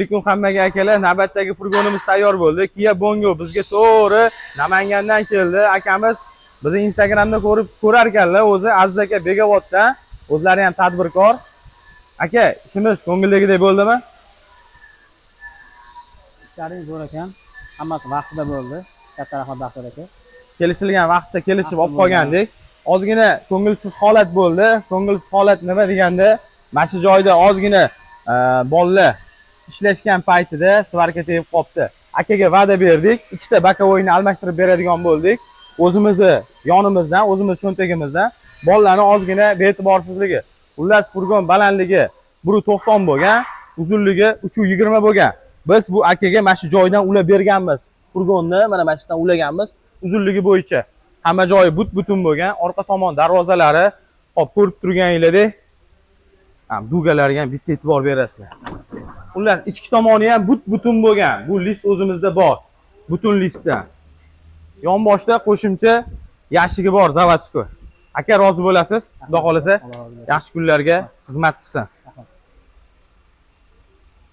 Lekin hammaga akalar, navbatdagi furgonimiz tayyor bo'ldi. Kia Bongo bizga to'g'ri Namangandan keldi. Akamiz bizni Instagramda ko'rar ekanlar, o'zi Aziz aka Begovoddan. O'zlari ham tadbirkor. Aka, ishimiz ko'ngildagidek bo'ldimi? İşlaringiz zo'r ekan. Hammasi vaqtida bo'ldi. Katta rahmat Baxtiyor aka. Kelishilgan vaqtda kelishib olib qolgandik. Ozgina ko'ngilsiz holat bo'ldi. Ko'ngilsiz holat nima deganda, mana shu joyda ozgina bolalar ishlashgan paytida svarka tegib qopti. Akaga va'da berdik, ikkita bokovoyni almashtirib beradigan bo'ldik. O'zimizni yonimizdan, o'zimiz cho'ntagimizdan bolalarni ozgina be'tiborsizligi. Xullas furgon balandligi 1.90 bo'lgan, uzunligi 3.20 bo'lgan. Biz bu akaga mana shu joydan ulab berganmiz. Furgonni mana shu yerdan ulaganmiz. Uzunligi bo'yicha hamma joyi but-butun bo'lgan. Orqa tomon darvozalari, hop ko'rib turganingizdek, ham dugalariga ham bitta e'tibor berasizlar. Xullas ichki tomoni ham but-butun bo'lgan. Bu list o'zimizda bor. Butun listda. Yonboshda qo'shimcha yashigi bor, zavodskoy. Aka rozi bo'lasiz? Xudo xolasa yaxshi kunlarga xizmat qilsin.